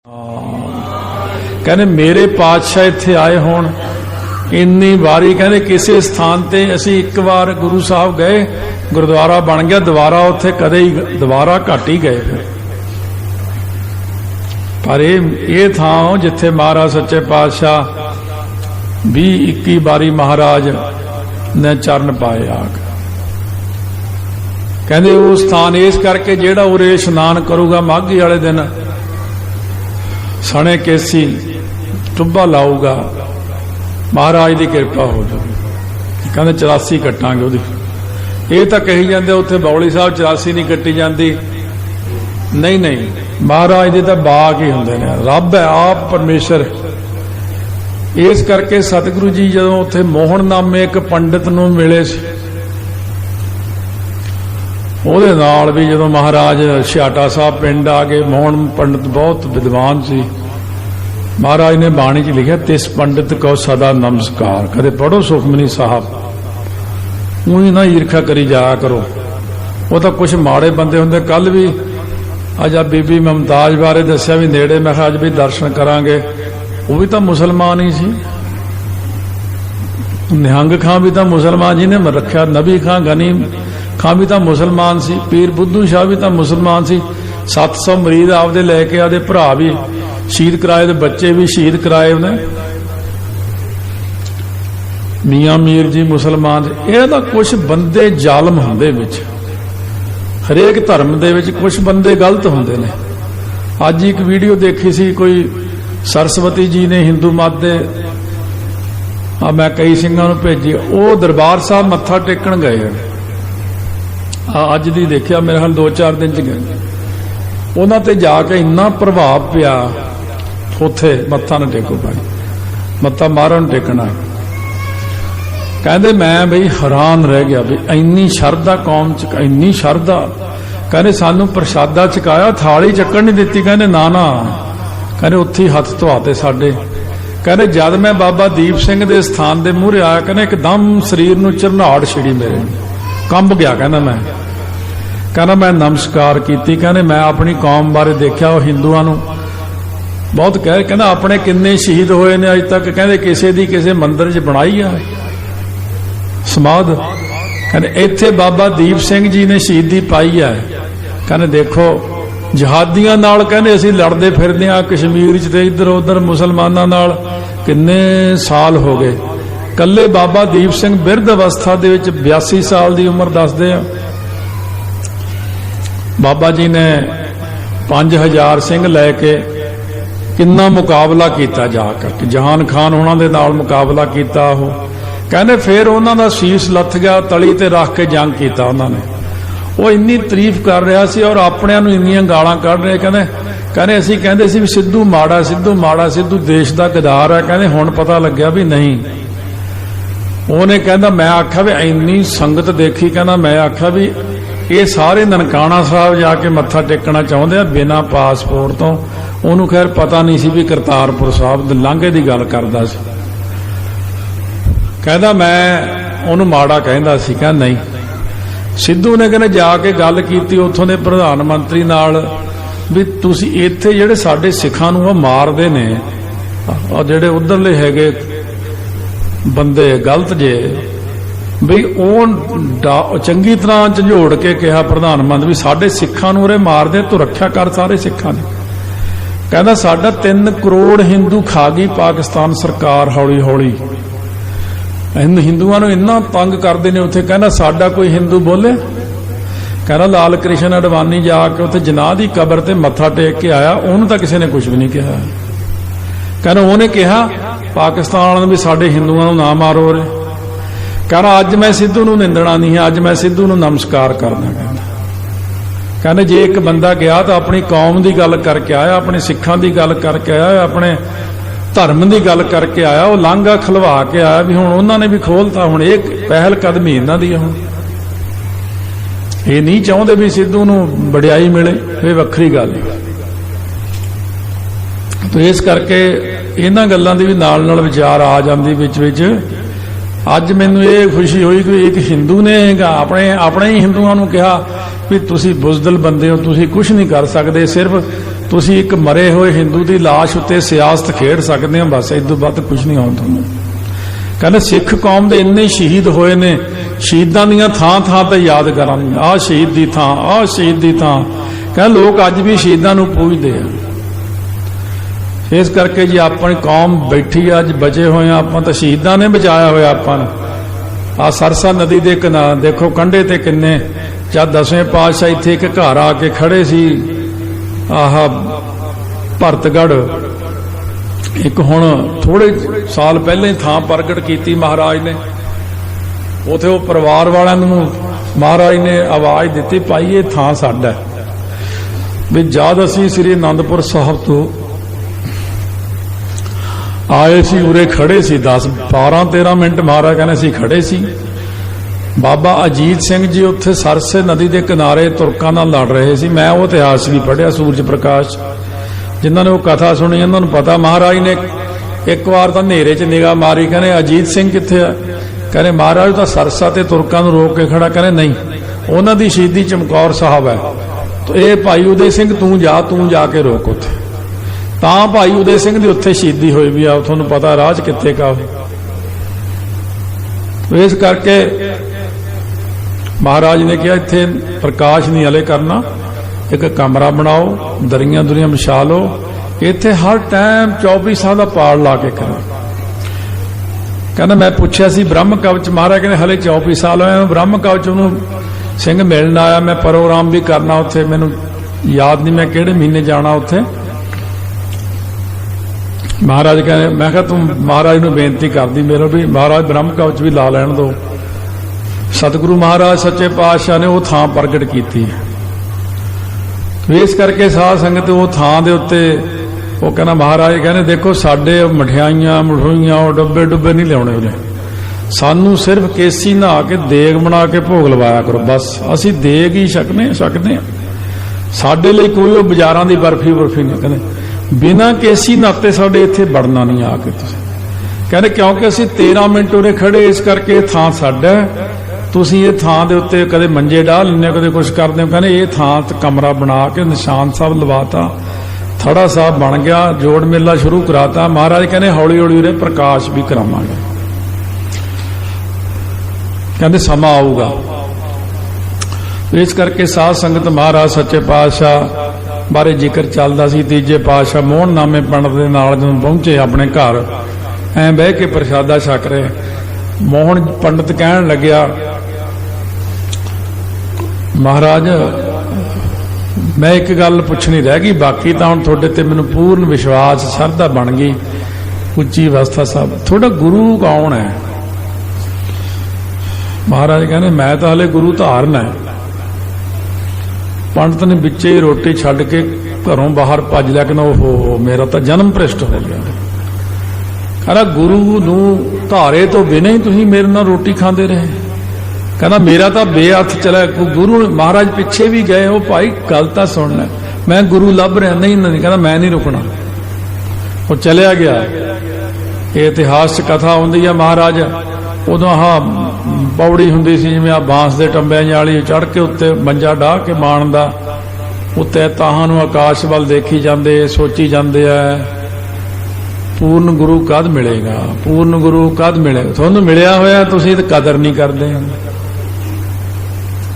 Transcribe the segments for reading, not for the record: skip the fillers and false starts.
कहने मेरे पातशाह इत्थे आए होण इन्नी वारी कहने किसी स्थान ते असी एक बार गुरु साहब गए गुरुद्वारा बन गया दोबारा उत्थे कदे ही दोबारा घट ही गए फिर पर ये थां जिथे महाराज सच्चे पातशाह 20-21 बारी महाराज ने चरण पाए आग कहते वो स्थान इस करके जेड़ा उरे इशनान करूगा माघी वाले दिन सने केसी टुब्बा लाऊगा महाराज की कृपा हो जाए कहते 84 कट्टांगे उहदी ये तो कही जाते उत्थे बौली साहब 84 नहीं कट्टी जाती नहीं नहीं महाराज दे तो बाग ही होंदे ने रब है आप परमेश्वर इस करके सतगुरु जी जदों उत्थे मोहन नामे एक पंडित नूं मिले सी ਉਹਦੇ ਨਾਲ भी जो महाराज ਛਿਆਟਾ साहब पिंड आ गए मोहन पंडित बहुत विद्वान सी महाराज ने बाणी च लिखा तिस पंडित को सदा नमस्कार कदे पढ़ो सुखमनी साहब ऊँ ना ईर्खा करी जाया करो वो तो कुछ माड़े बंदे होंगे कल भी अज आ बीबी मुमताज बारे दसिया भी नेड़े मैं अज भी दर्शन करांगे वो भी तो मुसलमान ही सी निहंग खां भी तो मुसलमान जी ने रखा नबी खां गनीम खां भी तो मुसलमान सी पीर बुद्धू शाह भी तो मुसलमान सी 700 मरीज आपदे लैके आदे भरा भी शहीद कराए ते बच्चे भी शहीद कराए उन्हें मियां मीर जी मुसलमान ये तो कुछ बंदे जालम होंदे विच हरेक धर्म दे विच कुछ बंदे गलत होंदे ने अज एक वीडियो देखी सी कोई सरस्वती जी ने हिंदू मत दे मैं कई सिंघां नूं भेजी वो दरबार साहब मत्था टेकण गए अज दी देखिया मेरे हाल 2-4 दिन च गए उन्हां ते जाके इन्ना प्रभाव पिया उथे मत्था ना टेको भाई मत्था मारन टेकना कहते मैं बई हैरान रह गया भी इन्नी शरधा कौम च इन्नी शरधा कहते सानू प्रसादा चकाया थाली चक्कण नहीं दिती कहते ना ना कहते उत्थे हथ धोते साडे कहते जद मैं बाबा दीप सिंह दे स्थान दे मूहरे आया कहते एकदम शरीर नूं झरनाहट छिड़ी मेरे कंब गया कहना मैं नमस्कार की कहने मैं अपनी कौम बारे देखा वो हिंदुआं नूं बहुत कहना अपने किन्ने शहीद होए ने अज तक कहते किसी दी किसी मंदिर च बनाई है समाध कहने इत्थे बाबा दीप सिंह जी ने शहीदी पाई है कहने देखो जहादियां नाल कहने असीं लड़दे फिरदे आ कश्मीर च ते इधर उधर मुसलमानां नाल किन्ने साल हो गए कल्ले बाबा दीप सिंह बिरध अवस्था दे विच 82 साल की उम्र दसदे आ बाबा जी ने 5000 सिंह लैके किन्ना मुकाबला किया जाकर जहान खान उन्हां दे नाल मुकाबला किया हो कहने फिर उन्हां दा शीश लथ गया तली ते रख के जंग किया उन्होंने वो इन्नी तारीफ कर रहा सी और अपने इन्नियां गालां कढ रहे कहने असीं कहंदे सी भी सिद्धू माड़ा सिद्धू देश का गदार है कहने हुण पता लग्या भी नहीं उन्हें कहना मैं आख्या भी इन्नी संगत देखी कहना मैं आख्या भी ये सारे ननकाना साहब जाके मत्था टेकना चाहते हैं बिना पासपोर्ट तो उन्होंने खैर पता नहीं सी भी करतारपुर साहब लांघे की गल करता सी कहना मैं उन्होंने माड़ा कहता सी कह नहीं सिद्धू ने कहने जाके गल की उत्थों के प्रधानमंत्री नाल भी तुसी इत्थे जिहड़े साडे सिखां नूं मारदे ने जिहड़े उधरले हैगे बंदे गलत जे बई चंगी तरह झंझोड़ के कहा प्रधानमंत्री भी साडे सिखां नूं मार दे तू रक्षा कर सारे सिखां दी कहना साडा 3 करोड़ हिंदू खा गई पाकिस्तान सरकार हौली हौली हिंदुआं नूं इन्ना तंग करदे ने उत्थे कहना साडा कोई हिंदू बोले कहना लाल कृष्ण अडवाणी जाके उत्थे जनाह दी कबर ते मत्था टेक के आया उन्होंने तो किसी ने कुछ भी नहीं कहा कहना उन्हें कहा पाकिस्तान भी साडे हिंदुआं नूं ना मारो रे कहना अज मैं सिद्धू नूं निंदना नहीं है अज मैं सिद्धू नूं नमस्कार करना कहना जे एक बंदा गया तो अपनी कौम की गल करके आया अपने सिखां की गल करके आया अपने धर्म की गल करके आया वो लांघा खलवा के आया भी हुण उन्होंने भी खोलता हुण एक पहल कदमी इन्हां दी हुण ये नहीं चाहते भी सिद्धू नूं वडियाई मिले ये वक्री गल तो इस करके इन्हां गल्लां दी भी नाल नाल विचार आ जांदी विच विच अज मैनूं ये खुशी हुई कि एक हिंदू ने अपने ही हिंदुआं नूं कहा भी तुसीं बुज़दिल बंदे हो तुसीं कुछ नहीं कर सकते सिर्फ तुसी एक मरे हुए हिंदू की लाश उत्ते सियासत खेड सकते हो, बस इदों वध कुछ नहीं आउंदा तुहानूं। कहते सिख कौम के इन्ने शहीद होए ने, शहीदां दीयां थां थां ते याद करांगे, आ शहीद दी थां, आ शहीद दी थां। कहते लोग अज भी शहीदां नूं पूजदे आ। इस करके जी अपनी कौम बैठी अज बचे हुए आपां तां शहीदां ने बचाया होया आपां नूं। आ सरसा नदी के किनारे देखो कंढे ते किन्ने, जद 10वें पातशाह इत्थे एक घर आके खड़े सी, आह भरतगढ़ एक हुण थोड़े साल पहले ही थां प्रगट की महाराज ने, उथे वो परिवार वालियां नूं महाराज ने आवाज दी, भाई ये थां साडा है। भी जद असीं श्री आनंदपुर साहब तो आए सी, उरे खड़े सी 10-12-13 मिनट महाराज कहने सी खड़े सी। बाबा अजीत सिंह जी उत्थे सरसे नदी के किनारे तुरकां नाल लड़ रहे सी। मैं वो इतिहास भी पढ़िया, सूरज प्रकाश जिन्होंने वो कथा सुनी उन्होंने पता। महाराज ने एक बार तो नेरे च निगाह मारी, कहने अजीत सिंह कित्थे है? कहने महाराज तो सरसा ते तुरकां नूं रोक के खड़ा। कहने नहीं, उन्हां दी शहीदी चमकौर साहब है, तो ये भाई उदय सिंह तू जाके रोक उत्थे। तां भाई उदय सिंह दी उत्थे शहीदी होई भी आ, तुहानूं पता राज कित्थे का। इस करके महाराज ने कहा इत्थे प्रकाश नहीं हले करना, एक कमरा बनाओ, दरियां दुरियां बिछा लो, इत्थे हर टाइम 24 का पाड़ ला के करो। कहना मैं पूछा सी ब्रह्म कवच, महाराज कहने हले 24 साल होए ब्रह्म कवच उन्होंने सिंह मिलना आया, मैं प्रोग्राम भी करना उत्थे, मैनू याद नहीं मैं किहड़े महीने जाना उत्थे। महाराज कहने, मैं कहा तुम महाराज नूं बेनती कर दी मेरे भी, महाराज ब्रह्म कवच भी ला लैण दो। सतगुरु महाराज सच्चे पातशाह ने वो थां प्रगट की। इस करके साध संगत वो थां दे उत्ते वो कहना, महाराज कहने देखो साडे मठियाइयां मठोइयां डब्बे डुब्बे नहीं लियाने उन्हें, सानू सिर्फ केसी नहा के देग बना के भोग लवाया करो, बस असी देग ही सकते साडे लिए कोई वो बाजारां दी बर्फी बर्फी नहीं। कहने बिना केसी नाते साडे इत्थे वड़ना नहीं आके तुसीं। कहने क्योंकि असी 13 मिनट उरे खड़े, इस करके थां साडा, तुसीं ये थां दे उत्ते कदे मंजे डाह लैंदे हो, कदे कुछ करदे हो। कहने ये थां कमरा बना के निशान साहब लवाता, थड़ा साहब बन गया, जोड़ मेला शुरू कराता। महाराज कहने हौली हौली उरे प्रकाश भी करावांगे, कहते समा आऊगा। इस करके साध संगत महाराज सच्चे पातशाह बारे जिक्र चलदा सी। तीजे पातशाह मोहननामे पंडित दे नाल जदों पहुंचे अपने घर, ऐ बह के प्रसादा छक रहे, मोहन पंडित कहन लग्या, महाराज मैं एक गल पुछनी रह गई, बाकी तो हुण तुहाडे ते मैनूं पूर्ण विश्वास श्रद्धा बन गई। उच्ची अवस्था साहब थोड़ा गुरु कौन है? महाराज कहने मैं तो हले गुरु धारना है। पंडित ने बिचे ही रोटी छड्ड के घरों बाहर भज लिया, कहना ओहो मेरा तो जन्म भ्रिष्ट हो गया। कहना गुरु नूं धारे तो बिना ही तुसीं मेरे नाल रोटी खांदे रहे। कहना मेरा तो बेअर्थ चला, गुरु महाराज पिछे भी गए, वो भाई गल तां सुन लै, मैं गुरु लभ रहा नहीं। कहना मैं नहीं रुकना, वो चलिया गया। ये इतिहास कथा आउंदी है, महाराज उदों आह पौड़ी हुंदी सी जिवें आ बांस दे टंबिਆਂ वाली, चढ़ के उत्ते मंजा डाह के माण दा, उत्ते ताहां नूं आकाश वल देखी जांदे, सोची जांदे आ पूर्ण गुरु कद मिलेगा, पूर्ण गुरु कद मिलेगा। तुहानूं मिलिया होया तुसीं ते कदर नहीं करदे।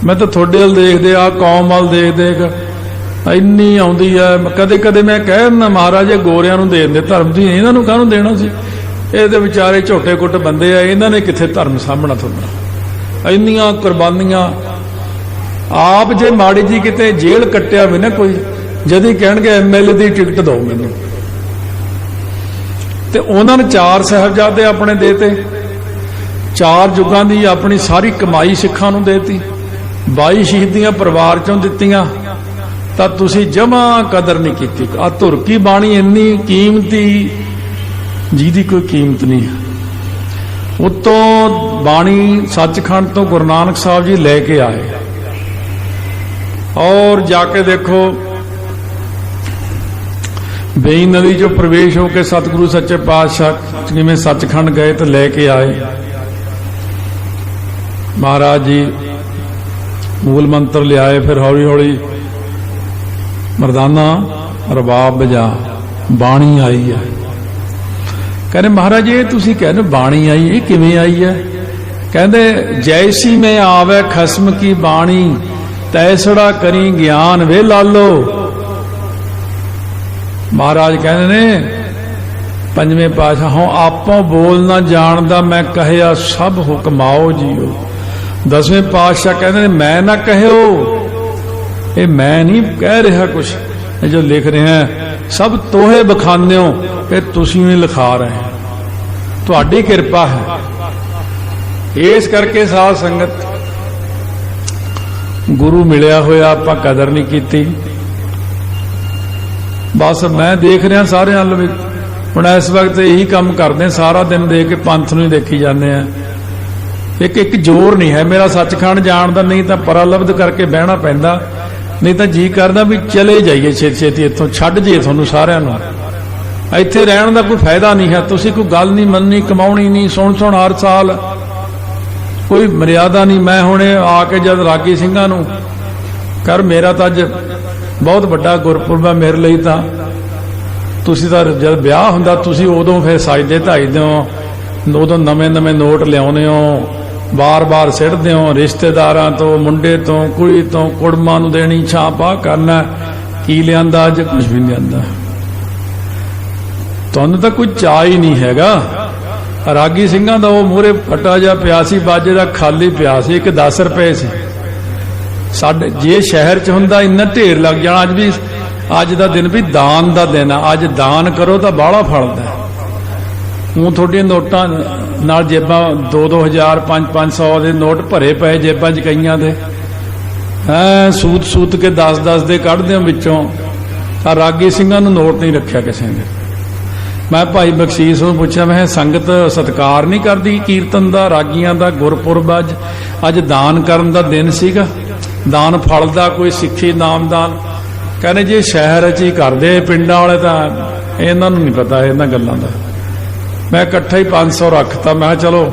मैं तो थोड़े वाल देखदे आ कौम वाल देख देख इन्नी आउंदी है। कदे कदे मैं कह दिंदा महाराज गोरियां नूं दे दिंदे धर्म दी, इन्हां नूं काहनूं देना सी? ये तो बेचारे झोटे कुट बंदे आ, इन्हां ने कित्थे धर्म सामना थोड़ा। इन्नियां कुर्बानियां आप जे माड़ी जी किते जेल कट्टिया भी ना कोई, जदी कहणगे MLA दी टिकट दो मैनूं, ते उन्हां ने 4 साहिबजादे अपने देते, 4 जुगां दी अपनी सारी कमाई सिखां नूं देती, 22 शहीदियां परिवार चों दित्तियां, तां तुसीं जमा कदर नहीं कीती। आ धुर की बाणी इन्नी कीमती जिहदी कोई कीमत नहीं है। उत्तों बाणी सचखंड तो गुरु नानक साहब जी लेके आए, और जाके देखो बेई नदी चो प्रवेश होकर सतगुरु सच्चे पातशाह जिवें सचखंड गए तो लेके आए। महाराज जी मूल मंत्र लियाए, फिर हौली हौली मरदाना रबाब बजा, बाणी आई है। कहने महाराज ये तुसी कहने बाणी आई, ये किवें आई है? कहते जैसी में आवे खसम की बाणी, तैसड़ा करी ज्ञान वे लालो। महाराज कहते ने पंजवें पातशाह, हों आपों बोलना जानदा, मैं कहया सब हुक्माओ जियो। दसवें पातशाह कहते ने मैं ना कहो, ये मैं नहीं कह रहा कुछ, ये जो लिख रहे हैं सब तोहे बखाने हो, ये तुसी ही लिखा रहे हैं, तुहाडी किरपा है। इस करके साध संगत गुरु मिलिया होया आपां कदर नहीं कीती। बस मैं देख रहा सारे हल भी हुण इस वक्त यही काम करते, सारा दिन देख के पंथ नूं ही देखी जाते हैं। एक एक जोर नहीं है मेरा सचखंड जाण दा, नहीं तो परालब्ध करके बहना पैंदा, नहीं तो जी करदा भी चले जाइए छेती छेती इत्थों, छड्ड जाइए तुहानूं सारिआं नूं। इत्थे रहण दा कोई फायदा नहीं है, तुसीं कोई गल नहीं मननी, कमाउणी नहीं, सुण हर साल कोई मर्यादा नहीं। मैं हुणे आके जद रागी ਸਿੰਘਾਂ ਨੂੰ कर मेरा तो अज बहुत वड्डा गुरपुरब है मेरे लिए, तो तुसीं तां जद ब्याह हुंदा तुसीं उदों फिर सजदे धजदे हो, उदों नਵੇਂ नਵੇਂ नोट लिआउंदे हो, बार बार सिटदे हो, रिश्तेदारां तो, मुंडे तो, कुड़ी तो, कुड़मां नूं देनी छाप आ करना, की लिआंदा अज कुछ भी नहीं लिआंदा। तुहानूं तां कोई चाह ही नहीं हैगा। रागी ਸਿੰਘਾਂ ਦਾ ਉਹ ਮੂਹਰੇ ਫਟਾ ਜਿਹਾ ਪਿਆ ਸੀ, ਬਾਜੇ ਦਾ ਖਾਲੀ ਪਿਆ ਸੀ, ਇੱਕ 10 ਰੁਪਏ ਸੀ। ਸਾਡੇ ਜੇ ਸ਼ਹਿਰ 'ਚ ਹੁੰਦਾ ਇੰਨਾ ਢੇਰ ਲੱਗ ਜਾਣਾ। ਅੱਜ ਵੀ ਅੱਜ ਦਾ ਦਿਨ ਵੀ ਦਾਨ ਦਾ ਦਿਨ ਆ, ਅੱਜ ਦਾਨ ਕਰੋ ਤਾਂ ਬਾਹਲਾ ਫਲਦਾ। ਉਹ ਤੁਹਾਡੀਆਂ ਨੋਟਾਂ ਨਾਲ ਜੇਬਾਂ 2-2000 500 ਦੇ ਨੋਟ ਭਰੇ ਪਏ ਜੇਬਾਂ 'ਚ ਕਈਆਂ ਦੇ, ਸੂਤ ਕੇ 10-10 ਦੇ ਕੱਢਦੇ ਹੋ ਵਿੱਚੋਂ। ਆ ਰਾਗੀ ਸਿੰਘਾਂ ਨੂੰ ਨੋਟ ਨਹੀਂ ਰੱਖਿਆ ਕਿਸੇ ਨੇ। मैं भाई बख्शीस ਨੂੰ ਪੁੱਛਿਆ, मैं संगत सत्कार नहीं करती कीर्तन का, रागियां का गुरपुरब, अज दान करन दा दिन सीगा, दान फल दा कोई सिੱਖੀ नामदान। कहने जे शहर च ही करते पिंडां वाले, तो इन्हां नूं नहीं पता इन्हां गल्लां दा। मैं इकट्ठा ही 500 रखता, मैं चलो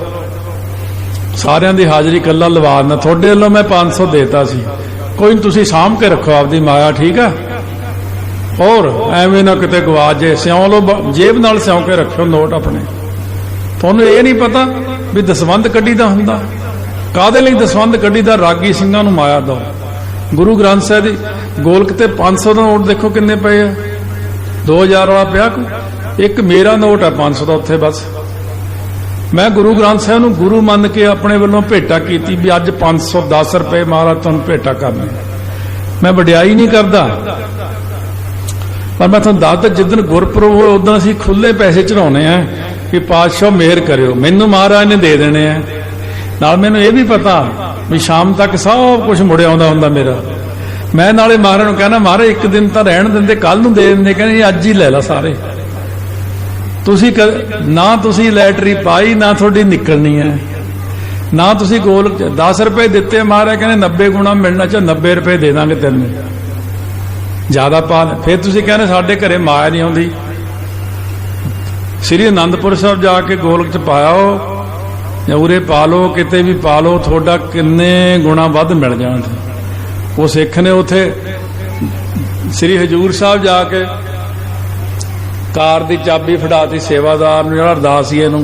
सारियां दी हाजरी कल्ला लवा देना, थोड़े वालों मैं 500 देता सी, कोई नहीं तुसीं साਂਭ के रखो आपदी माया, ठीक है। और एवें ना किते गवा जे, सिउं लो, जेब नाल सिउं के रखियो नोट अपने। तुहानूं ये नहीं पता भी दसवंध कड्डी दा हुंदा, काहदे लई दसवंध कड्डी दा? रागी ਸਿੰਘਾਂ ਨੂੰ माया दो। गुरु ग्रंथ साहिब दी गोलक ते 500 दा नोट देखो किन्ने पए आ, 2000 वाला पिया कोई, एक मेरा नोट है 500 दा उत्थे। बस मैं गुरु ग्रंथ साहिब नूं गुरु मन के अपने वल्लों भेटा कीती भी अज 510 रुपए महाराज तुहानूं भेटा करने। मैं वडियाई नहीं करदा, पर मैं तुहानूं दसदा जिदन गुरपुरब हो उदन असीं खुले पैसे चढ़ाउने आ कि पातशाह मेहर करियो, मैनूं महाराज ने दे देने आ। नाल मैनूं ये भी पता भी शाम तक सब कुछ मुड़िया आउंदा हुंदा मेरा। मैं नाले महाराज नूं कहना, महाराज एक दिन तां रहण दिंदे, कल नूं दे दिंदे। कहंदे अज ही लै ला सारे, तुसीं ना तुसीं लैटरी पाई, ना तुहाडी निकलनी है, ना तुसीं गोल 10 रुपए दिते। महाराज कहने 90 गुणा मिलना, चाहे 90 रुपए दे दांगे तैनूं, ज्यादा पा। फिर तुसीं कहने साडे घरे माया नहीं आउंदी। श्री आनंदपुर साहब जाके गोलक च पाया या उरे पा लो, किते भी पा लो, थोड़ा किन्ने गुणा वध मिल जाण। वो सिख ने उथे श्री हजूर साहब जाके कार दी चाबी फड़ाती सेवादार नूं, जिहड़ा अरदासीए नूं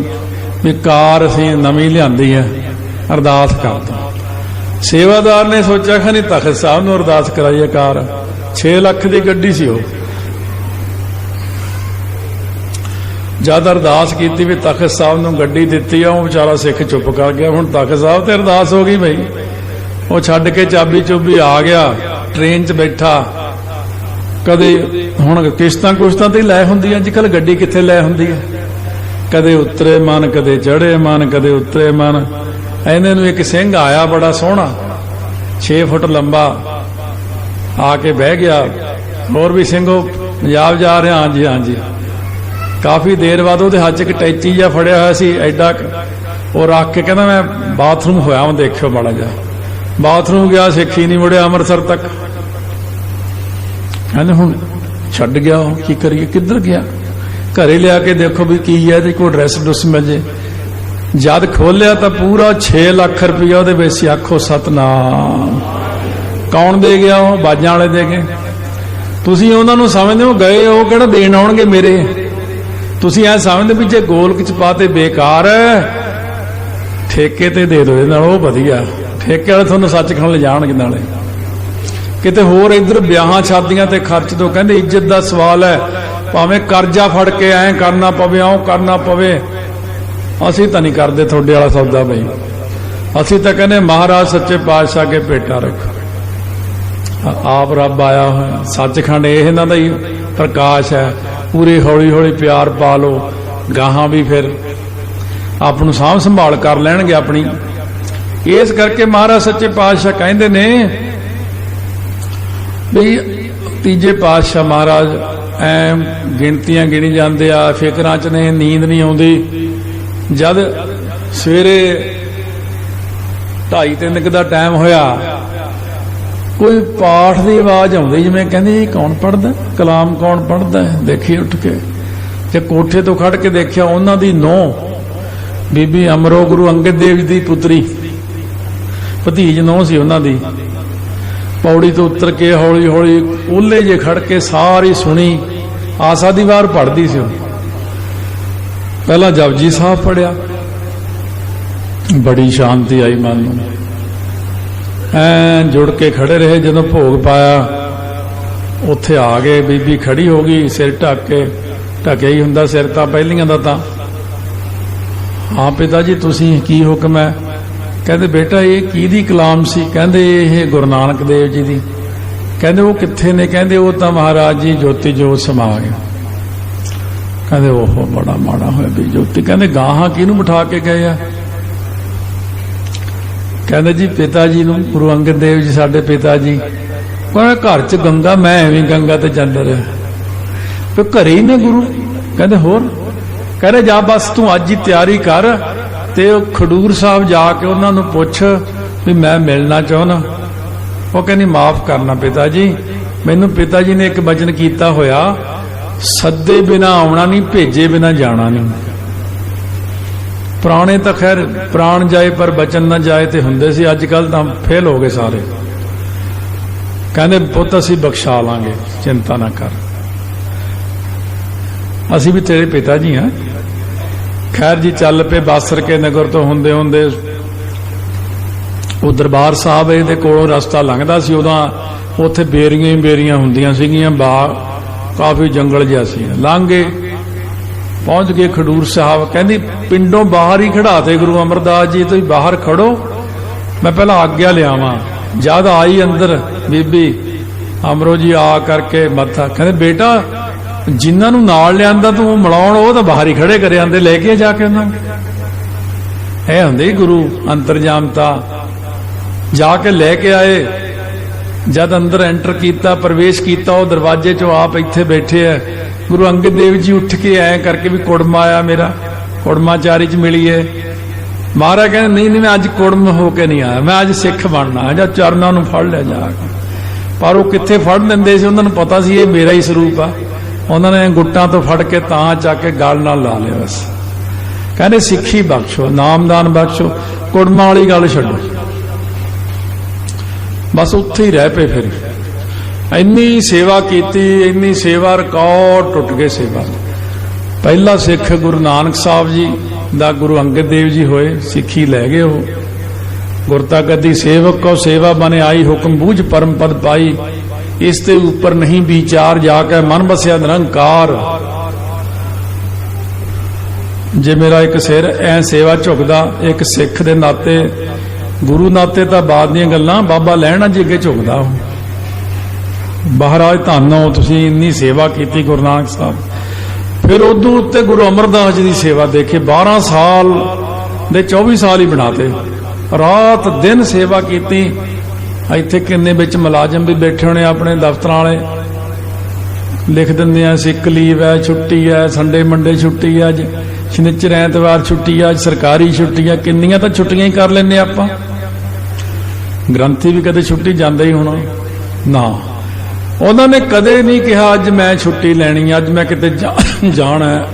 भी कार असीं नवीं लिआंदी है, अरदास कर दो। सेवादार ने सोचा खनी तखत साहब नूं अरदास कराइए, कार 6 ਲੱਖ की गड्डी सी। जद अरदास की भी तखत साहब नूं गड्डी दित्ती आ, बेचारा सिख चुप कर गया। हुण तखत साहब ते अरदास हो गई बई, वो छड्ड के चाबी चुबी आ गया, ट्रेन च बैठा। कदे हुण किश्तां कुश्तां ते लै हुंदी, अजकल गड्डी कित्थे लै हुंदी है, कदे उतरे मन, कदे चढ़े मन, कदे उतरे मन। इन्हां नूं एक सिंह आया बड़ा सोहना, 6 फुट लंबा, आके बह गया। और भी सिंह पंजाब जा रहे, हाँ जी हाँ जी। काफ़ी देर बाद वो हाथ च एक टैची जिहा फड़िया होया सी एडा, और रख के कहना मैं बाथरूम होया मैं देखियो माड़ा जा। बाथरूम गया, सिक्खी नहीं मुड़िया अमृतसर तक। कहने हुण छड्ड गया, की करिए, किधर गया? घरे लिया के देखो भी की है, कोई ड्रैस डुस मिल जे। जद खोलिया तो पूरा 6 ਲੱਖ रुपया उहदे विच। आखो सतनाम। कौन दे गया? वो बाजां वाले दे गए। ਤੁਸੀਂ ਉਹਨਾਂ ਨੂੰ ਸਮਝਦੇ ਹੋ ਗਏ, ਉਹ ਕਿਹੜਾ ਦੇਣ ਆਉਣਗੇ ਮੇਰੇ। ਤੁਸੀਂ ਐ ਸਮਝਦੇ ਵੀ ਜੇ ਗੋਲਕ ਚ ਪਾਤੇ ਬੇਕਾਰ ਹੈ, ਠੇਕੇ ਤੇ ਦੇ ਦਿਓ ਇਹਦੇ ਨਾਲ, ਉਹ ਵਧੀਆ। ਠੇਕੇ ਵਾਲੇ ਤੁਹਾਨੂੰ ਸੱਚਖੰਡ ਲਿਜਾਣਗੇ ਨਾਲੇ। ਕਿਤੇ ਹੋਰ ਇੱਧਰ ਵਿਆਹਾਂ ਸ਼ਾਦੀਆਂ ਤੇ ਖਰਚ ਦੋ, ਕਹਿੰਦੇ ਇੱਜ਼ਤ ਦਾ ਸਵਾਲ ਹੈ, ਭਾਵੇਂ ਕਰਜ਼ਾ ਫੜ ਕੇ ਐਂ ਕਰਨਾ ਪਵੇ, ਆਉਂ ਕਰਨਾ ਪਵੇ। ਅਸੀਂ ਤਾਂ ਨਹੀਂ ਕਰਦੇ ਤੁਹਾਡੇ ਵਾਲਾ ਸੌਦਾ ਬਈ। ਅਸੀਂ ਤਾਂ ਕਹਿੰਦੇ ਮਹਾਰਾਜ ਸੱਚੇ ਪਾਤਸ਼ਾਹ ਕੇ ਭੇਟਾ ਰੱਖੋ। ਆਪ ਰੱਬ ਆਇਆ ਹੋਇਆ ਸੱਚਖੰਡ, ਇਹ ਇਹਨਾਂ ਦਾ ਹੀ ਪ੍ਰਕਾਸ਼ ਹੈ। ਪੂਰੇ ਹੌਲੀ ਹੌਲੀ ਪਿਆਰ ਪਾ ਲਓ, ਗਾਹਾਂ ਵੀ ਫਿਰ ਆਪ ਨੂੰ ਸਾਂਭ ਸੰਭਾਲ ਕਰ ਲੈਣਗੇ ਆਪਣੀ। ਇਸ ਕਰਕੇ ਮਹਾਰਾਜ ਸੱਚੇ ਪਾਤਸ਼ਾਹ ਕਹਿੰਦੇ ਨੇ ਵੀ ਤੀਜੇ ਪਾਤਸ਼ਾਹ ਮਹਾਰਾਜ ਐ ਗਿਣਤੀਆਂ ਗਿਣੀ ਜਾਂਦੇ ਆ, ਫਿਕਰਾਂ ਚ ਨੇ, ਨੀਂਦ ਨਹੀਂ ਆਉਂਦੀ। ਜਦ ਸਵੇਰੇ 2:30-3 ਦਾ ਟਾਈਮ ਹੋਇਆ, ਕੋਈ ਪਾਠ ਦੀ ਆਵਾਜ਼ ਆਉਂਦੀ, ਜਿਵੇਂ ਕਹਿੰਦੇ ਕੌਣ ਪੜ੍ਹਦਾ, ਕਲਾਮ ਕੌਣ ਪੜ੍ਹਦਾ। ਦੇਖੀ ਉੱਠ ਕੇ, ਤੇ ਕੋਠੇ ਤੋਂ ਖੜ ਕੇ ਦੇਖਿਆ, ਉਹਨਾਂ ਦੀ ਨੂੰਹ ਬੀਬੀ ਅਮਰੋ ਗੁਰੂ ਅੰਗਦ ਦੇਵ ਜੀ ਦੀ ਪੁੱਤਰੀ, ਭਤੀਜ ਨੂੰਹ ਸੀ ਉਹਨਾਂ ਦੀ। ਪੌੜੀ ਤੋਂ ਉਤਰ ਕੇ ਹੌਲੀ ਹੌਲੀ ਓਲੇ ਜੇ ਖੜ ਕੇ ਸਾਰੀ ਸੁਣੀ। ਆਸਾ ਦੀ ਵਾਰ ਪੜ੍ਹਦੀ ਸੀ ਉਹ। ਪਹਿਲਾਂ ਜਪਜੀ ਸਾਹਿਬ ਪੜਿਆ, ਬੜੀ ਸ਼ਾਂਤੀ ਆਈ ਮਨ ਨੂੰ। ਐ ਜੁੜ ਕੇ ਖੜੇ ਰਹੇ। ਜਦੋਂ ਭੋਗ ਪਾਇਆ ਉੱਥੇ ਆ ਗਏ, ਬੀਬੀ ਖੜੀ ਹੋ ਗਈ, ਸਿਰ ਢੱਕ ਕੇ। ਢੱਕਿਆ ਹੀ ਹੁੰਦਾ ਸਿਰ ਤਾਂ ਪਹਿਲੀਆਂ ਦਾ ਤਾਂ। ਹਾਂ ਪਿਤਾ ਜੀ ਤੁਸੀਂ ਕੀ ਹੁਕਮ ਹੈ? ਕਹਿੰਦੇ ਬੇਟਾ ਇਹ ਕਿਹਦੀ ਕਲਾਮ ਸੀ? ਕਹਿੰਦੇ ਇਹ ਗੁਰੂ ਨਾਨਕ ਦੇਵ ਜੀ ਦੀ। ਕਹਿੰਦੇ ਉਹ ਕਿੱਥੇ ਨੇ? ਕਹਿੰਦੇ ਉਹ ਤਾਂ ਮਹਾਰਾਜ ਜੀ ਜੋਤੀ ਜੋਤ ਸਮਾ ਗਏ। ਕਹਿੰਦੇ ਉਹ ਬੜਾ ਮਾੜਾ ਹੋਇਆ ਵੀ ਜੋਤੀ। ਕਹਿੰਦੇ ਗਾਹਾਂ ਕਿਹਨੂੰ ਬਿਠਾ ਕੇ ਗਏ ਆ? ਕਹਿੰਦੇ ਜੀ ਪਿਤਾ ਜੀ ਨੂੰ, ਗੁਰੂ ਅੰਗਦ ਦੇਵ ਜੀ ਸਾਡੇ ਪਿਤਾ ਜੀ। ਕਹਿੰਦੇ ਘਰ ਚ ਗੰਗਾ, ਮੈਂ ਐਵੇਂ ਗੰਗਾ ਤੇ ਜਾਂਦਾ ਰਿਹਾ। ਤੇ ਘਰੇ ਹੀ ਨੇ ਗੁਰੂ। ਕਹਿੰਦੇ ਹੋਰ? ਕਹਿੰਦੇ ਜਾ ਬਸ ਤੂੰ ਅੱਜ ਹੀ ਤਿਆਰੀ ਕਰ ਤੇ ਉਹ ਖਡੂਰ ਸਾਹਿਬ ਜਾ ਕੇ ਉਹਨਾਂ ਨੂੰ ਪੁੱਛ ਵੀ ਮੈਂ ਮਿਲਣਾ ਚਾਹੁੰਦਾ। ਉਹ ਕਹਿੰਦੀ ਮਾਫ ਕਰਨਾ ਪਿਤਾ ਜੀ, ਮੈਨੂੰ ਪਿਤਾ ਜੀ ਨੇ ਇੱਕ ਵਚਨ ਕੀਤਾ ਹੋਇਆ, ਸੱਦੇ ਬਿਨਾ ਆਉਣਾ ਨਹੀਂ, ਭੇਜੇ ਬਿਨਾ ਜਾਣਾ ਨਹੀਂ। ਪੁਰਾਣੇ ਤਾਂ ਖੈਰ ਪ੍ਰਾਣ ਜਾਏ ਪਰ ਬਚਨ ਨਾ ਜਾਏ ਤੇ ਹੁੰਦੇ ਸੀ, ਅੱਜ ਕੱਲ ਤਾਂ ਫੇਲ ਹੋ ਗਏ ਸਾਰੇ। ਕਹਿੰਦੇ ਪੁੱਤ ਅਸੀਂ ਬਖਸ਼ਾ ਲਾਂਗੇ, ਚਿੰਤਾ ਨਾ ਕਰ, ਅਸੀਂ ਵੀ ਤੇਰੇ ਪਿਤਾ ਜੀ ਹਾਂ। ਖੈਰ ਜੀ ਚੱਲ ਪਏ। ਬਾਸਰ ਕੇ ਨਗਰ ਤੋਂ ਹੁੰਦੇ ਹੁੰਦੇ ਉਹ ਦਰਬਾਰ ਸਾਹਿਬ ਇਹਦੇ ਕੋਲੋਂ ਰਸਤਾ ਲੰਘਦਾ ਸੀ। ਉਦੋਂ ਉੱਥੇ ਬੇਰੀਆਂ ਹੀ ਬੇਰੀਆਂ ਹੁੰਦੀਆਂ ਸੀਗੀਆਂ, ਬਾਗ, ਕਾਫੀ ਜੰਗਲ ਜਿਹਾ ਸੀ। ਲੰਘ ਗਏ, ਪਹੁੰਚ ਗਏ ਖਡੂਰ ਸਾਹਿਬ। ਕਹਿੰਦੀ ਪਿੰਡੋਂ ਬਾਹਰ ਹੀ ਖੜਾਤੇ ਗੁਰੂ ਅਮਰਦਾਸ ਜੀ, ਤੁਸੀਂ ਬਾਹਰ ਖੜੋ, ਮੈਂ ਪਹਿਲਾਂ ਆਗਿਆ ਲਿਆਵਾਂ। ਜਦ ਆਈ ਅੰਦਰ ਬੀਬੀ ਅਮਰੋ ਜੀ ਆ ਕਰਕੇ ਮੱਥਾ, ਕਹਿੰਦੇ ਬੇਟਾ ਜਿਨ੍ਹਾਂ ਨੂੰ ਨਾਲ ਲਿਆਂਦਾ ਤੂੰ ਮਿਲਾਉਣ, ਉਹ ਤਾਂ ਬਾਹਰ ਹੀ ਖੜੇ ਕਰੇ ਆਂਦੇ, ਲੈ ਕੇ ਜਾ ਕੇ ਉਹਨਾਂ ਨੂੰ। ਇਹ ਹੁੰਦੇ ਗੁਰੂ ਅੰਤਰਜਾਮਤਾ। ਜਾ ਕੇ ਲੈ ਕੇ ਆਏ। ਜਦ ਅੰਦਰ ਐਂਟਰ ਕੀਤਾ, ਪ੍ਰਵੇਸ਼ ਕੀਤਾ, ਉਹ ਦਰਵਾਜ਼ੇ ਚੋਂ ਆਪ ਇੱਥੇ ਬੈਠੇ ਆ ਗੁਰੂ ਅੰਗਦ ਦੇਵ ਜੀ। ਉੱਠ ਕੇ ਐ ਕਰਕੇ ਵੀ ਕੁੜਮਾ ਆਇਆ ਮੇਰਾ, ਕੁੜਮਾਚਾਰੀ ਚ ਮਿਲੀਏ। ਮਹਾਰਾਜ ਕਹਿੰਦੇ ਨਹੀਂ ਨਹੀਂ, ਮੈਂ ਅੱਜ ਕੁੜਮ ਹੋ ਕੇ ਨਹੀਂ ਆਇਆ, ਮੈਂ ਅੱਜ ਸਿੱਖ ਬਣਨਾ। ਜਾਂ ਚਰਨਾਂ ਨੂੰ ਫੜ ਲਿਆ ਜਾ ਕੇ। ਪਰ ਉਹ ਕਿੱਥੇ ਫੜ ਲੈਂਦੇ ਸੀ, ਉਹਨਾਂ ਨੂੰ ਪਤਾ ਸੀ ਇਹ ਮੇਰਾ ਹੀ ਸਰੂਪ ਆ। ਉਹਨਾਂ ਨੇ ਗੁੱਟਾਂ ਤੋਂ ਫੜ ਕੇ ਤਾਂ ਚੱਕ ਕੇ ਗਲ ਨਾਲ ਲਾ ਲਿਆ ਬਸ। ਕਹਿੰਦੇ ਸਿੱਖੀ ਬਖਸ਼ੋ, ਨਾਮਦਾਨ ਬਖਸ਼ੋ, ਕੁੜਮਾਂ ਵਾਲੀ ਗੱਲ ਛੱਡੋ। ਬਸ ਉੱਥੇ ਹੀ ਰਹਿ ਪਏ। ਫਿਰ ਇੰਨੀ ਸੇਵਾ ਕੀਤੀ, ਇੰਨੀ ਸੇਵਾ, ਰਿਕਾਰਡ ਟੁੱਟ ਗਏ ਸੇਵਾ। ਪਹਿਲਾ ਸਿੱਖ ਗੁਰੂ ਨਾਨਕ ਸਾਹਿਬ ਜੀ ਦਾ ਗੁਰੂ ਅੰਗਦ ਦੇਵ ਜੀ ਹੋਏ, ਸਿੱਖੀ ਲੈ ਗਏ ਉਹ। ਗੁਰਤਾ ਗੱਦੀ ਸੇਵਕ ਕੋ ਸੇਵਾ ਬਨੇ ਆਈ, ਹੁਕਮ ਬੂਝ ਪਰਮ ਪਦ ਪਾਈ, ਇਸ ਤੇ ਉੱਪਰ ਨਹੀਂ ਵਿਚਾਰ, ਜਾ ਕੇ ਮਨ ਬਸਿਆ ਨਿਰੰਕਾਰ। ਜੇ ਮੇਰਾ ਇੱਕ ਸਿਰ ਐ ਸੇਵਾ ਝੁਕਦਾ, ਇੱਕ ਸਿੱਖ ਦੇ ਨਾਤੇ, ਗੁਰੂ ਨਾਤੇ ਤਾਂ ਬਾਅਦ ਦੀਆਂ ਗੱਲਾਂ, ਬਾਬਾ ਲਹਿਣਾ ਜੀ ਅੱਗੇ ਝੁਕਦਾ। ਮਹਾਰਾਜ ਧੰਨ ਹੋ ਤੁਸੀਂ, ਇੰਨੀ ਸੇਵਾ ਕੀਤੀ ਗੁਰੂ ਨਾਨਕ ਸਾਹਿਬ। ਫਿਰ ਉਦੋਂ ਉੱਤੇ ਗੁਰੂ ਅਮਰਦਾਸ ਜੀ ਦੀ ਸੇਵਾ ਦੇਖੇ। 12 ਸਾਲ ਦੇ 24 ਸਾਲ ਹੀ ਬਣਾਤੇ, ਰਾਤ ਦਿਨ ਸੇਵਾ ਕੀਤੀ। ਇੱਥੇ ਕਿੰਨੇ ਵਿੱਚ ਮੁਲਾਜ਼ਮ ਵੀ ਬੈਠੇ ਹੋਣੇ ਆਪਣੇ ਦਫ਼ਤਰਾਂ ਵਾਲੇ, ਲਿਖ ਦਿੰਦੇ ਆ ਸਿੱਕ ਲੀਵ ਹੈ, ਛੁੱਟੀ ਹੈ, ਸੰਡੇ ਮੰਡੇ ਛੁੱਟੀ ਹੈ, ਅੱਜ ਸ਼ਨੀਚਰ ਐਤਵਾਰ ਛੁੱਟੀ ਹੈ, ਅੱਜ ਸਰਕਾਰੀ ਛੁੱਟੀ ਹੈ। ਕਿੰਨੀਆਂ ਤਾਂ ਛੁੱਟੀਆਂ ਹੀ ਕਰ ਲੈਂਦੇ ਆਪਾਂ। ਗ੍ਰੰਥੀ ਵੀ ਕਦੇ ਛੁੱਟੀ ਜਾਂਦਾ ਹੀ ਹੋਣਾ ਨਾ। ਉਹਨਾਂ ਨੇ ਕਦੇ ਨਹੀਂ ਕਿਹਾ ਅੱਜ ਮੈਂ ਛੁੱਟੀ ਲੈਣੀ, ਅੱਜ ਮੈਂ ਕਿਤੇ ਜਾਣਾ ਹੈ,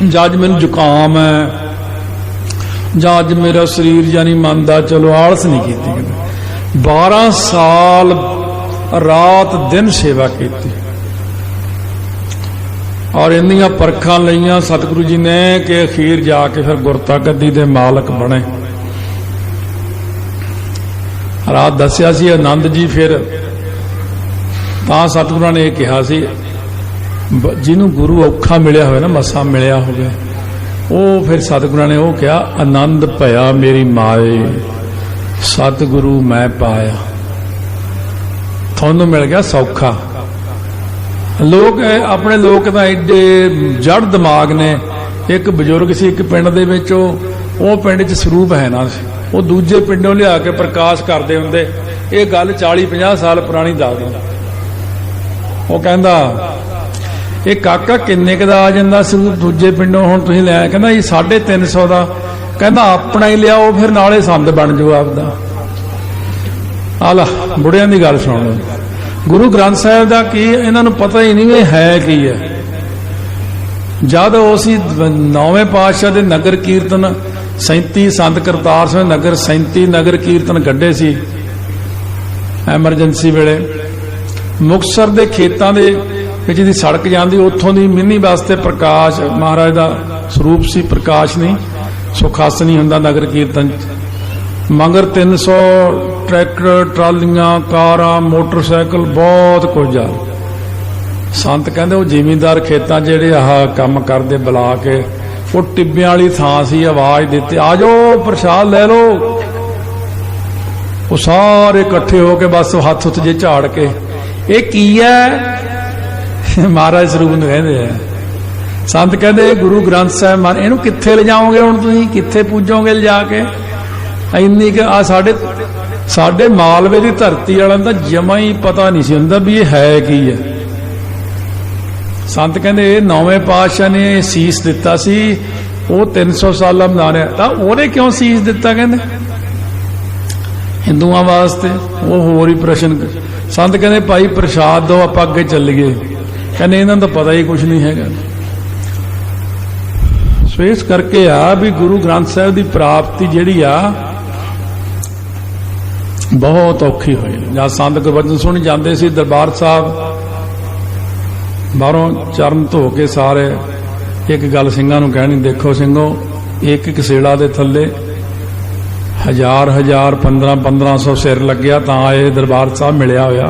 ਜਾਂ ਅੱਜ ਮੈਨੂੰ ਜ਼ੁਕਾਮ ਹੈ, ਜਾਂ ਅੱਜ ਮੇਰਾ ਸਰੀਰ ਜਾਂ ਨਹੀਂ ਮੰਨਦਾ। ਚਲੋ ਆਲਸ ਨਹੀਂ ਕੀਤੀ। 12 ਸਾਲ रात दिन सेवा की और इन्नियां परखां लईआं सतगुरु जी ने कि अखीर जाके फिर गुरता गद्दी दे मालक बने। रात दसिया सी आनंद जी फिर तां सतगुरां ने यह कहा सी जिन्हों गुरु औखा मिलिया होवे ना मसा मिलिया होवे वो फिर सतगुरां ने वो कहा आनंद भया मेरी माए सतगुरु मैं पाया थानू मिल गया सौखा। लोग अपने लोग तो एडे जड़ दिमाग ने। एक बजुर्ग सी एक पिंड दे विच वो पिंड च स्वरूप है ना वो दूजे पिंडों लिया के प्रकाश करते होंगे। ये गल 40-50 साल पुरानी दस दो। वो कहंदा ये काका किन्ने क दा आ जांदा स्वरूप दूजे पिंडों हुण तुसीं लिया कहंदा ये 350 दा कहंदा अपना ही लियाओ फिर नाले संद बन जाओ आपदा। आला बुढ़ियां दी गल सुण लो। गुरु ग्रंथ साहिब का की इन्हों पता ही नहीं है की है। जद उसी 9वें पातशाह के नगर कीर्तन 37 संत करतार सिंह नगर 37 नगर कीर्तन कढ़े सी एमरजेंसी वेले मुक्तसर के खेतों के विच दी सड़क जाती उत्थों की मिनी वास्ते प्रकाश महाराज का स्वरूप सी प्रकाश नहीं सुखास नहीं हुंदा नगर कीर्तन मगर 300 ट्रैक्टर ट्रालियां कारां मोटरसाइकिल बहुत कुछ आ। संत कहते वो जिमींदार खेतों जेड़े आह काम करते बुला के वो टिब्बियां वाली थां सी आवाज देते आ जाओ प्रसाद ले लो। वो सारे इकट्ठे होके बस हथ उत जे झाड़ के ये की है महाराज स्वरूप नूं कहंदे आ। संत कहते गुरु ग्रंथ साहिब मान इहनूं कित्थे ले जाओगे हुण तुसीं कित्थे पूजोगे ले जाके इन्नी कि आ साडे मालवे की धरती वालों का जमा ही पता नहीं सी हुंदा भी ये है की है। संत कहते 9वें पातशाह ने सीस दिता सी वो 300 साल मना रहा तां ओहने क्यों सीस दिता कहते हिंदुआं वास्ते वो होर ही प्रश्न। संत कहते भाई प्रसाद दो आप अगे चलीए कहते इन्हां दा पता ही कुछ नहीं है। सो इस करके आ भी गुरु ग्रंथ साहिब की प्राप्ति जिहड़ी आ बहुत औखी हुई। जब संत गुरबचन सुन जाते सी दरबार साहब बाहरों चरण धो के सारे एक गल सिंघां नूं कहनी देखो सिंघो एक एक सेड़ा दे थल्ले 1000 1500 सिर लग्या तां ये दरबार साहब मिलिया होया।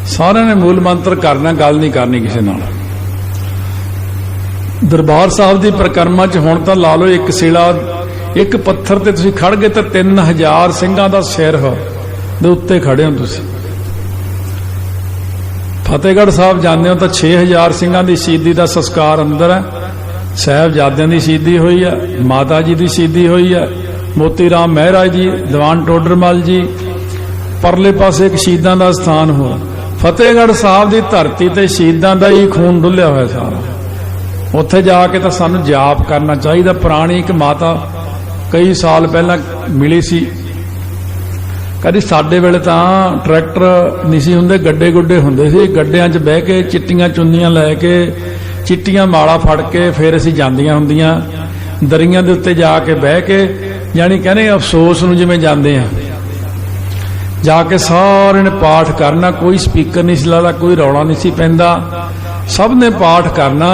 सारे ने मूल मंत्र करना गल नहीं करनी किसी नाल। दरबार साहब की परिक्रमा च हुण तां ला लो एक सेड़ा एक पत्थर ते तुसीं खड़ गए तो 3000 सिंघां दा सिर दे उत्ते खड़े हो तुसीं। फतेहगढ़ साहब जाते हो तो 6000 सिंघां दी शहीदी का संस्कार अंदर है। साहिबजादियां दी शहीदी हुई है माता जी की शहीदी हुई है मोती राम महराज जी दीवान टोडरमल जी परले पासे एक शहीदां का स्थान हो। फतेहगढ़ साहब की धरती ते शहीदां का ही खून डुलिया हुआ सारा। उत्थे जाके तो सानू जाप करना चाहिए। पुरानी एक माता कई साल पहला मिली सी कभी साडे वेले तां ट्रैक्टर नहीं सी हुंदे गड्डे गुड्डे हुंदे सी। गड्डियां च बह के चिट्टियां चुन्नियां लैके चिट्टियां माला फड़ के फिर असीं जांदियां हुंदियां दरियां दे उत्ते जाके बह के यानी कहने अफसोस नूं जिवें जांदे आ जाके सारे ने पाठ करना। कोई स्पीकर नहीं सी लादा कोई रौला नहीं सी पैंदा सब ने पाठ करना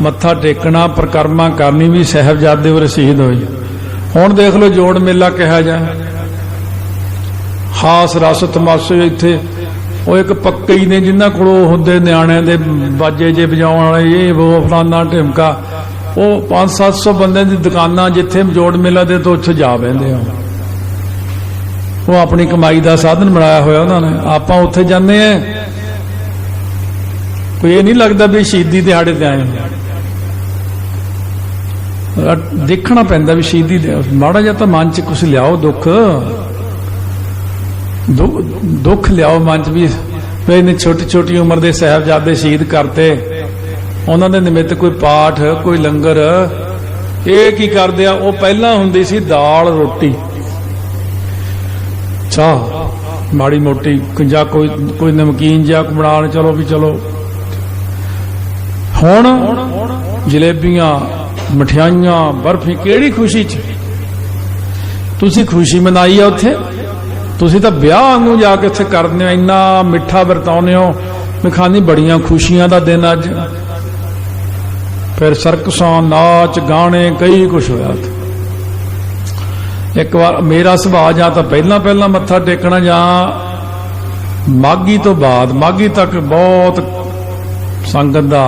मत्था टेकना परिक्रमा करनी भी साहिबजादे वर शहीद होए। हुण देख लो जोड़ मेला कहा जाए हास रस तमाशे इत्थे वो एक पक्के ही ने जिन्हां कोलों हुंदे न्याणिਆਂ दे बाजे जे बजाउण वाले ये वो फलाना ढिमका वो 500-700 बंदे दी दुकानां जिथे जोड़ मेला दे तो उत्थे जा बैठे हो। वो अपनी कमाई का साधन बनाया होया उन्होंने। आपां उत्थे जाने कोई ये नहीं लगता भी शहीदी दिहाड़े ते आए हो। देखना पैंदा भी शहीदी माड़ा जिहा तां मन च कुछ लियाओ दुख लियाओ मन च भी इन्नी छोटी छोटी उम्र के साहिबजादे शहीद करते उन्होंने निमित्त कोई पाठ कोई लंगर ये की करते आ। वो पहला हुंदी सी दाल रोटी चाह माड़ी मोटी जा कोई नमकीन जा बना चलो भी चलो। हुण जलेबियां मठियाइयां बर्फी केड़ी खुशी च तुसी खुशी मनाई है उत्थे ਤੁਸੀਂ ਤਾਂ ਵਿਆਹ ਵਾਂगू ਜਾ ਕੇ ਉੱਥੇ ਕਰਦੇ ਹੋ, ਇੰਨਾ ਮਿੱਠਾ ਵਰਤਾਉਂਦੇ ਹੋ ਵੀ ਖਾਨੀ ਬੜੀਆਂ ਖੁਸ਼ੀਆਂ ਦਾ ਦਿਨ ਅੱਜ। फिर सर्कसां नाच गाने कई कुछ होया। एक बार मेरा सुभाव जां तां पहला मत्था टेकना जां माघी तो बाद, माघी तक बहुत संगत दा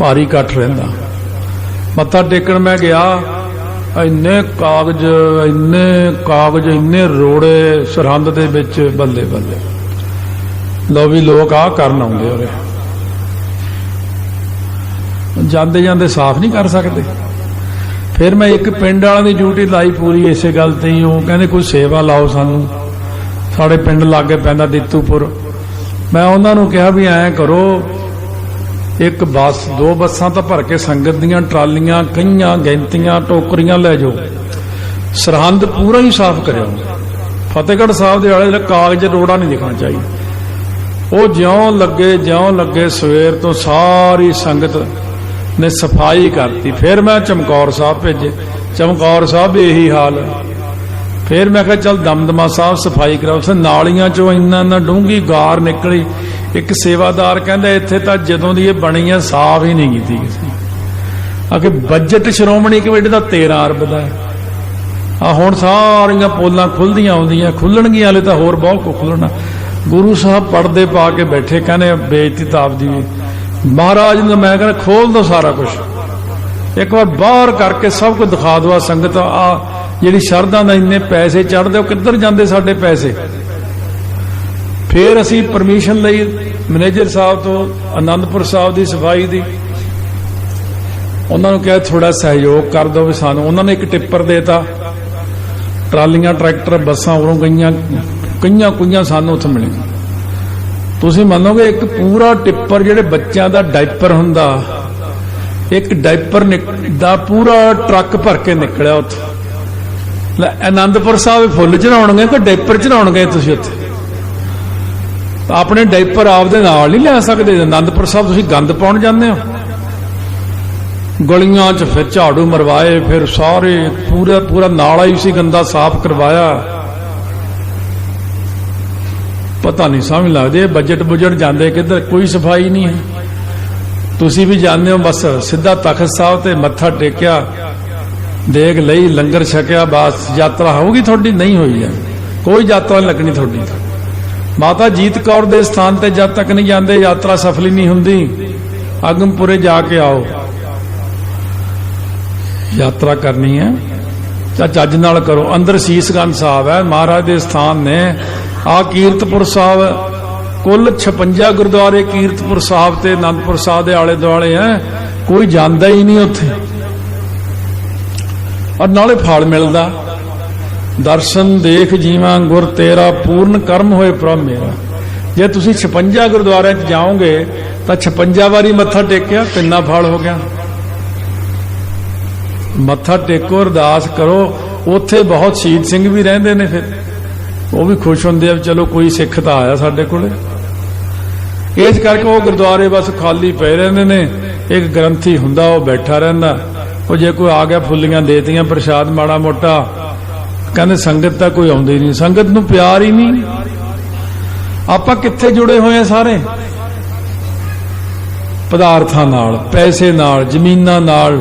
भारी इकट्ठ रहिंदा। मत्था टेकण मैं गया, इन्ने कागज इन्ने रोड़े सरहंद दे विच, बल्ले बल्ले लो भी लोग आ करन आउंदे उरे, जाते जाते साफ नहीं कर सकते। फिर मैं एक पिंड वालों की ड्यूटी लाई पूरी इसे गल ते ही। वो कहते कोई सेवा लाओ सानू, साढ़े पिंड लागे पैंदा दित्तूपुर। मैं उन्होंने कहा भी ऐ करो, एक बस 2 बसां तो भर के संगत दियां ट्रालियां, कईयां गिनतियां टोकरियां ले जाओ, सरहंद पूरा ही साफ करो। फतेहगढ़ साहब के आले कागज रोड़ा नहीं दिखना चाहिए। वो ज्यों लगे सवेर तो सारी संगत ने सफाई करती। फिर मैं चमकौर साहब भेजे, चमकौर साहब भी यही हाल है। फिर मैं कहा चल दमदमा साहब सफाई कराओ। उसे नालियां चो इन्ना डूंगी गार निकली। एक सेवादार कहंदा इत्थे तां जदों दी बनी है साफ ही नहीं की किसी। आखिर बजट श्रोमणी कमेटी दा 13 अरब दा है। हुण सारियां पोलां खुलदियां आउंदियां, खुलणगियां, हाले तां होर बहुत कुछ खुलना। गुरु साहब पर्दे पा के बैठे, कहने बेइज्जती तां आपदी महाराज ने। मैं कहना खोल दो सारा कुछ, एक बार बाहर करके सब कुछ दिखा दो। संगत आ जिहड़ी शरधा दा इन्ने पैसे चढ़दे, किधर जांदे साडे पैसे। फिर असी परमिशन लई मैनेजर साहब तो, आनंदपुर साहब की सफाई की। उन्होंने कहा थोड़ा सहयोग कर दो भी सानू। उन्होंने एक टिप्पर देता, ट्रालियां ट्रैक्टर बसां उरों गईयां, कईयां सानू उत्थे मिलीਆਂ। तुसीं मनोगे एक पूरा टिप्पर जिहड़े बच्चों का डायपर हुंदा, एक डायपर दा पूरा ट्रक भर के निकलिया उत्थे। आनंदपुर साहब फुल चढ़ाउणगे कि डायपर चढ़ाउणगे? तुसीं उत्थे अपने डायपर आपदे नाल नहीं लै सकदे। आनंदपुर साहब तुसीं गंद पाउण जांदे हो। गलियां च फिर झाड़ू मरवाए, फिर सारे पूरा नाला ही सी गंदा साफ करवाया। पता नहीं समझ लगती बजट बुजट जाते किधर, कोई सफाई नहीं है। तुसी भी जानते हो, बस सीधा तखत साहब ते मत्था टेकिया, देख लई, लंगर छकिया, बस यात्रा होगी थोड़ी? नहीं हुई है, कोई यात्रा नहीं लगनी थोड़ी। माता जीत कौर दे स्थान ते जब तक नहीं जाते यात्रा सफल ही नहीं हुंदी। आगमपुरे जाके आओ, यात्रा करनी है चज नाल करो। अंदर शीशगंज साहब है महाराज दे स्थान ने। आ कीरतपुर साहब, कुल 56 गुरुद्वारे कीरतपुर साहब ते आनंदपुर साहब दे आले दुआले हैं, कोई जांदा ही नहीं उत्थे। और नाले फल मिलदा, दर्शन देख जीवां गुर तेरा, पूर्ण कर्म होए प्रभ मेरा। जे तुसीं 56 गुरुद्वारे च जाओगे तां 56 वारी मत्था टेकिया, किन्ना फल हो गया। मत्था टेको, अरदास करो। उत्थे बहुत शहीद सिंह भी रहिंदे ने, फिर वो भी खुश होंदे आ, चलो कोई सिख तां आया साडे कोले। इस करके वो गुरुद्वारे बस खाली पे रहिंदे ने। एक ग्रंथी हुंदा वो बैठा रहिंदा, वो जे कोई आ गया फुल्लियां देतियां प्रसाद माड़ा मोटा, कहंदे संगत तां कोई आउंदी नहीं, संगत नूं प्यार ही नहीं। आपां कित्थे जुड़े होए आ सारे? पदार्थां नाल, पैसे नाल, जमीनां नाल,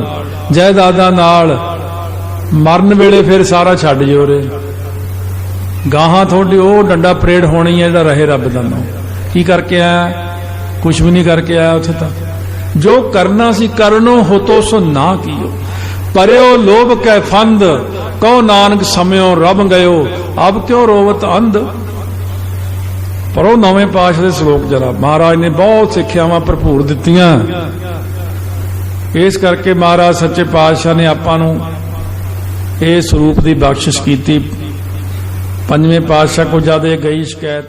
जायदादां नाल। मरन वेले फिर सारा छड्ड जो रे, गाहां थोड़ी वो डंडा परेड होनी है जिहड़ा रहे रब दा नाम। की करके आया? कुछ भी नहीं करके आया उत्थे। तां जो करना सी करनो हो तो सो ना कियो, परयो लोभ कै फंद, कहो नानक समयो रब गयो, अब क्यों रोवत अंध। पर वो नवें पातशाह दे श्लोक जरा महाराज ने बहुत सिक्ख्यावां भरपूर दित्तियां। इस करके महाराज सच्चे पातशाह ने आपां नूं इस रूप की बख्शिश की। पंजवें पातशाह को ज्यादा गई शिकायत।